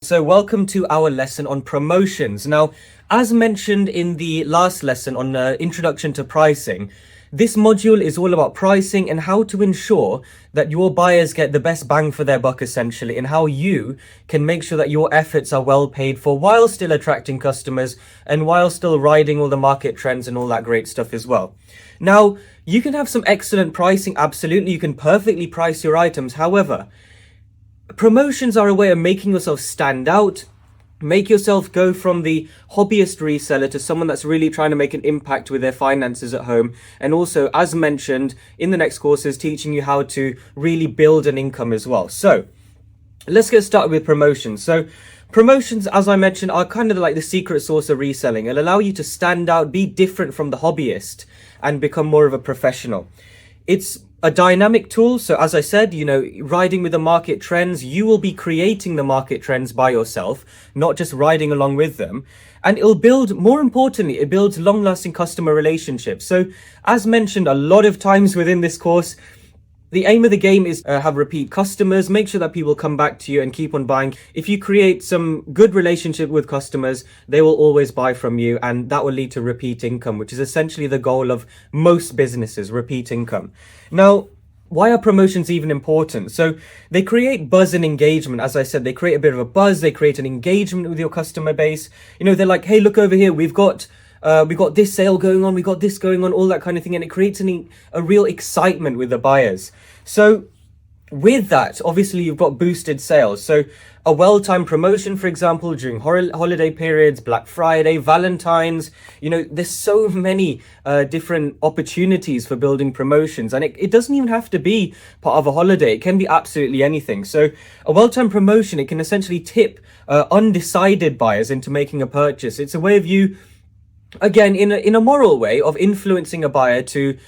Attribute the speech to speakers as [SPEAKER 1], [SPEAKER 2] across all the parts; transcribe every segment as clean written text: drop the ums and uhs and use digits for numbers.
[SPEAKER 1] So welcome to our lesson on promotions. Now, as mentioned in the last lesson on introduction to pricing, this module is all about pricing and how to ensure that your buyers get the best bang for their buck essentially, and how you can make sure that your efforts are well paid for while still attracting customers and while still riding all the market trends and all that great stuff as well. Now, you can have some excellent pricing, absolutely, you can perfectly price your items. However, promotions are a way of making yourself stand out, make yourself go from the hobbyist reseller to someone that's really trying to make an impact with their finances at home. And also, as mentioned in the next courses, teaching you how to really build an income as well. So let's get started with promotions. So promotions, as I mentioned, are kind of like the secret sauce of reselling. It'll allow you to stand out, be different from the hobbyist, and become more of a professional. It's a dynamic tool. So as I said, riding with the market trends, you will be creating the market trends by yourself, not just riding along with them. And it'll build, more importantly, it builds long-lasting customer relationships. So as mentioned a lot of times within this course, the aim of the game is have repeat customers, make sure that people come back to you and keep on buying. If you create some good relationship with customers, they will always buy from you, and that will lead to repeat income, which is essentially the goal of most businesses, repeat income. Now, why are promotions even important? So they create buzz and engagement. As I said, they create a bit of a buzz, they create an engagement with your customer base. They're like, hey, look over here, we got this sale going on, we got this going on, all that kind of thing. And it creates a real excitement with the buyers. So with that, obviously you've got boosted sales. So a well-timed promotion, for example, during holiday periods, Black Friday, Valentine's, there's so many different opportunities for building promotions. And it doesn't even have to be part of a holiday. It can be absolutely anything. So a well-timed promotion, it can essentially tip undecided buyers into making a purchase. It's a way of you, again, in a moral way, of influencing a buyer to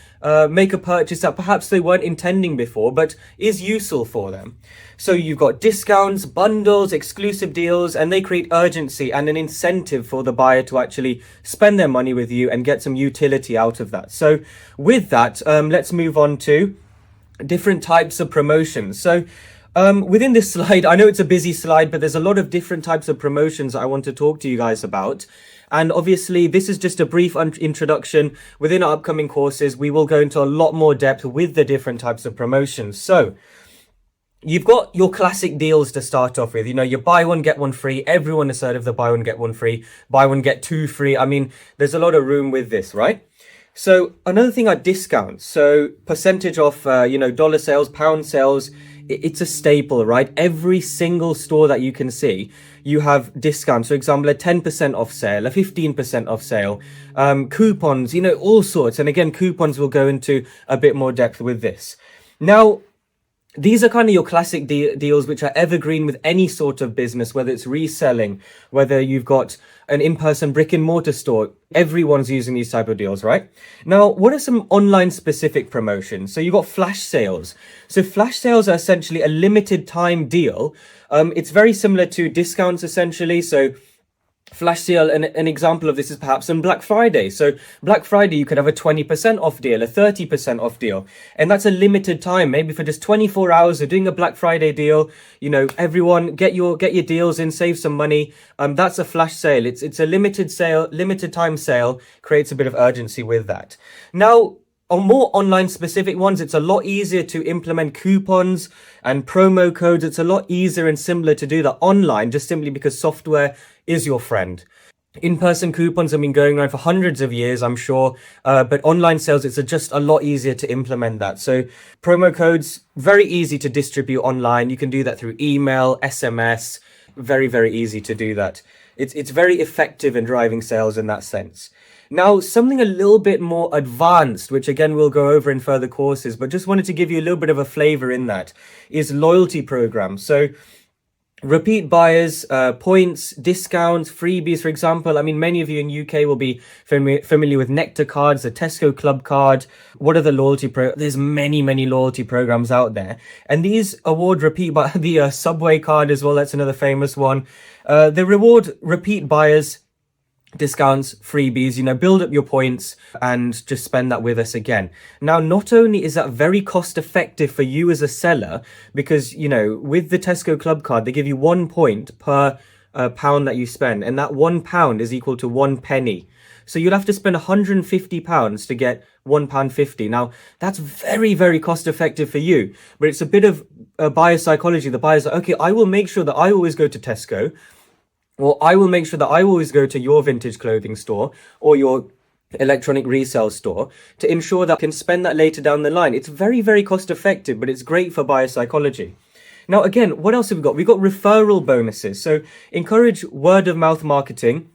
[SPEAKER 1] make a purchase that perhaps they weren't intending before, but is useful for them. So you've got discounts, bundles, exclusive deals, and they create urgency and an incentive for the buyer to actually spend their money with you and get some utility out of that. So with that, let's move on to different types of promotions. So within this slide, I know it's a busy slide, but there's a lot of different types of promotions I want to talk to you guys about. And obviously, this is just a brief introduction. Within our upcoming courses, we will go into a lot more depth with the different types of promotions. So you've got your classic deals to start off with. You buy one, get one free. Everyone has heard of the buy one, get one free. Buy one, get two free. I mean, there's a lot of room with this, right? So another thing are discounts. So percentage off, dollar sales, pound sales. It's a staple, right? Every single store that you can see, you have discounts. For example, a 10% off sale, a 15% off sale, coupons, all sorts. And again, coupons will go into a bit more depth with this. Now, these are kind of your classic deals, which are evergreen with any sort of business, whether it's reselling, whether you've got an in-person brick and mortar store. Everyone's using these type of deals, right? Now, what are some online specific promotions? So you've got flash sales. So flash sales are essentially a limited time deal. It's very similar to discounts essentially. So flash sale, an example of this is perhaps on Black Friday. So Black Friday, you could have a 20% off deal, a 30% off deal. And that's a limited time, maybe for just 24 hours of doing a Black Friday deal. Everyone get your deals in, save some money. That's a flash sale. It's a limited sale, limited time sale, creates a bit of urgency with that. Now, on more online specific ones, it's a lot easier to implement coupons and promo codes. It's a lot easier and simpler to do that online, just simply because software is your friend. In-person coupons have been going around for hundreds of years, I'm sure, but online sales, it's just a lot easier to implement that. So promo codes, very easy to distribute online. You can do that through email, SMS, very, very easy to do that. It's very effective in driving sales in that sense. Now, something a little bit more advanced, which again we'll go over in further courses, but just wanted to give you a little bit of a flavor in that, is loyalty programs. So repeat buyers, points, discounts, freebies, for example. I mean, many of you in UK will be familiar with Nectar cards, the Tesco Club card. What are the loyalty There's many, many loyalty programs out there. And these award repeat the Subway card as well. That's another famous one. They reward repeat buyers discounts, freebies, build up your points and just spend that with us again. Now, not only is that very cost effective for you as a seller, because, with the Tesco Club card, they give you 1 point per pound that you spend, and that £1 is equal to 1 penny. So you'll have to spend £150 to get £1.50. Now, that's very, very cost effective for you, but it's a bit of buyer psychology. The buyer's like, okay, I will make sure that I always go to Tesco, or I will make sure that I always go to your vintage clothing store or your electronic resale store to ensure that I can spend that later down the line. It's very, very cost effective, but it's great for buyer psychology. Now, again, what else have we got? We've got referral bonuses. So encourage word of mouth marketing,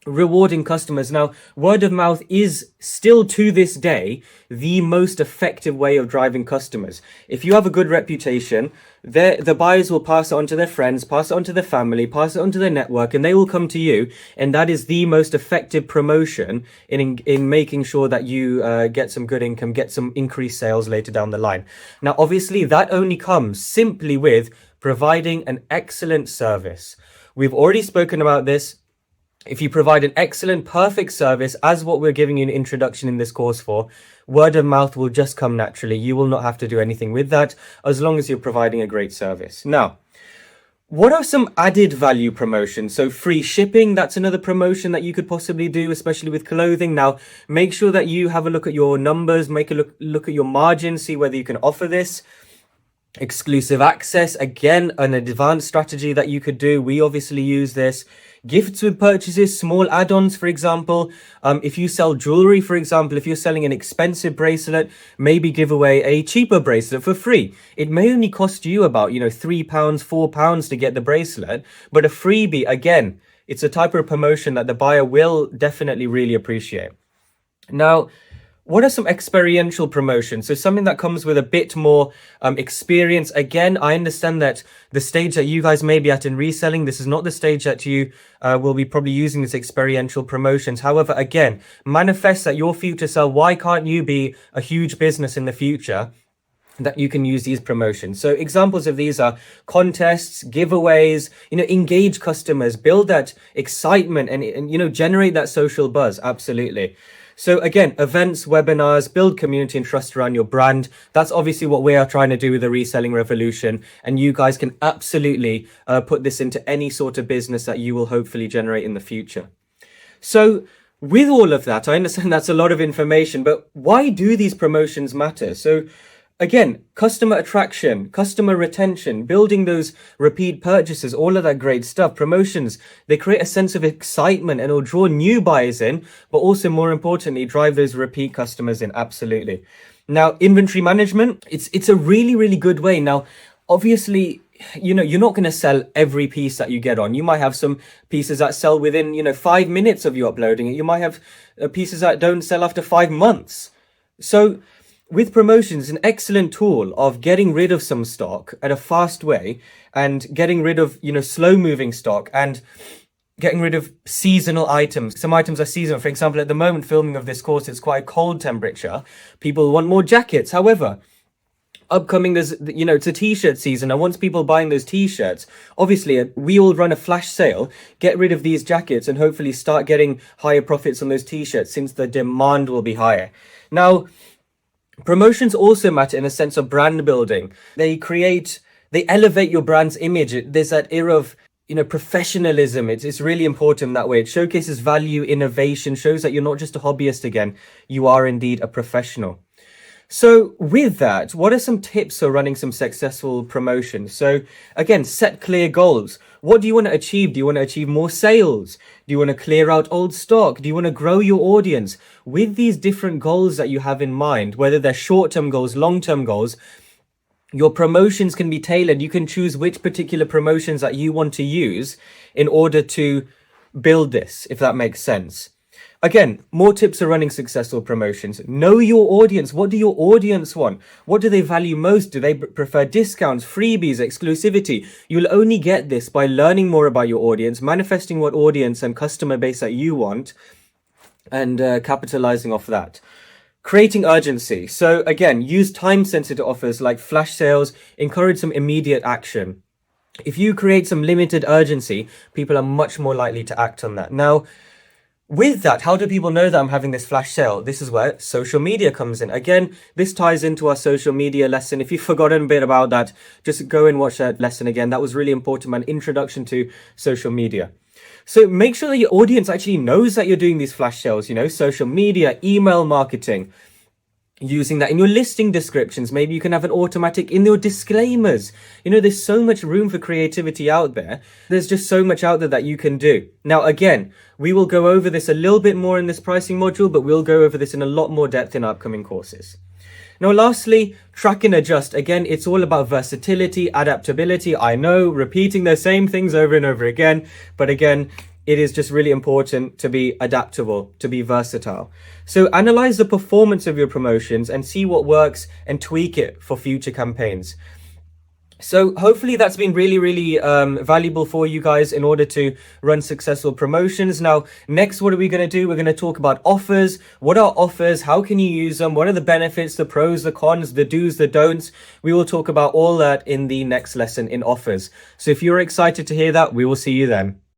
[SPEAKER 1] rewarding customers. Now, word of mouth is still to this day the most effective way of driving customers. If you have a good reputation, the buyers will pass it on to their friends, pass it on to their family, pass it on to their network, and they will come to you. And that is the most effective promotion in making sure that you get some good income, get some increased sales later down the line. Now, obviously, that only comes simply with providing an excellent service. We've already spoken about this. If you provide an excellent, perfect service, as what we're giving you an introduction in this course for, word of mouth will just come naturally. You will not have to do anything with that, as long as you're providing a great service. Now, what are some added value promotions? So free shipping, that's another promotion that you could possibly do, especially with clothing. Now, make sure that you have a look at your numbers, make a look at your margins, see whether you can offer this. Exclusive access, again, an advanced strategy that you could do. We obviously use this. Gifts with purchases, small add-ons, for example. If you sell jewelry, for example, if you're selling an expensive bracelet, maybe give away a cheaper bracelet for free. It may only cost you about, £3, £4 to get the bracelet, but a freebie, again, it's a type of promotion that the buyer will definitely really appreciate. Now, what are some experiential promotions? So something that comes with a bit more experience. Again, I understand that the stage that you guys may be at in reselling, this is not the stage that you will be probably using this experiential promotions. However, again, manifest that your future self. Why can't you be a huge business in the future that you can use these promotions? So examples of these are contests, giveaways, engage customers, build that excitement and generate that social buzz. Absolutely. So again, events, webinars, build community and trust around your brand. That's obviously what we are trying to do with the reselling revolution. And you guys can absolutely put this into any sort of business that you will hopefully generate in the future. So with all of that, I understand that's a lot of information, but why do these promotions matter? So again, customer attraction, customer retention, building those repeat purchases, all of that great stuff. Promotions, they create a sense of excitement and will draw new buyers in, but also more importantly, drive those repeat customers in. Absolutely. Now, inventory management, it's a really, really good way. Now, obviously, you're not going to sell every piece that you get on. You might have some pieces that sell within, 5 minutes of you uploading it. You might have pieces that don't sell after 5 months. So with promotions, an excellent tool of getting rid of some stock at a fast way and getting rid of, slow moving stock and getting rid of seasonal items. Some items are seasonal. For example, at the moment filming of this course, it's quite cold temperature. People want more jackets. However, upcoming, there's, it's a t-shirt season. And once people buying those t-shirts, obviously we will run a flash sale, get rid of these jackets and hopefully start getting higher profits on those t-shirts since the demand will be higher. Now, promotions also matter in a sense of brand building. They elevate your brand's image. There's that era of, professionalism. It's really important that way. It showcases value, innovation, shows that you're not just a hobbyist again. You are indeed a professional. So with that, what are some tips for running some successful promotions? So again, set clear goals. What do you want to achieve? Do you want to achieve more sales? Do you want to clear out old stock? Do you want to grow your audience? With these different goals that you have in mind, whether they're short-term goals, long-term goals, your promotions can be tailored. You can choose which particular promotions that you want to use in order to build this, if that makes sense. Again, more tips for running successful promotions. Know your audience. What do your audience want? What do they value most? Do they prefer discounts, freebies, exclusivity? You'll only get this by learning more about your audience, manifesting what audience and customer base that you want, and capitalizing off that. Creating urgency. So again, use time-sensitive offers like flash sales. Encourage some immediate action. If you create some limited urgency, people are much more likely to act on that. Now, With that, how do people know that I'm having this flash sale? This is where social media comes in. Again, this ties into our social media lesson. If you've forgotten a bit about that, just go and watch that lesson again. That was really important, an introduction to social media. So make sure that your audience actually knows that you're doing these flash sales, social media, email marketing, using that in your listing descriptions. Maybe you can have an automatic in your disclaimers. There's so much room for creativity out there. There's just so much out there that you can do. Now, again, we will go over this a little bit more in this pricing module, but we'll go over this in a lot more depth in upcoming courses. Now, lastly, track and adjust. Again, it's all about versatility, adaptability. I know, repeating the same things over and over again, but again, it is just really important to be adaptable, to be versatile. So analyze the performance of your promotions and see what works and tweak it for future campaigns. So hopefully that's been really, really valuable for you guys in order to run successful promotions. Now, next, what are we going to do? We're going to talk about offers. What are offers? How can you use them? What are the benefits, the pros, the cons, the do's, the don'ts? We will talk about all that in the next lesson in offers. So if you're excited to hear that, we will see you then.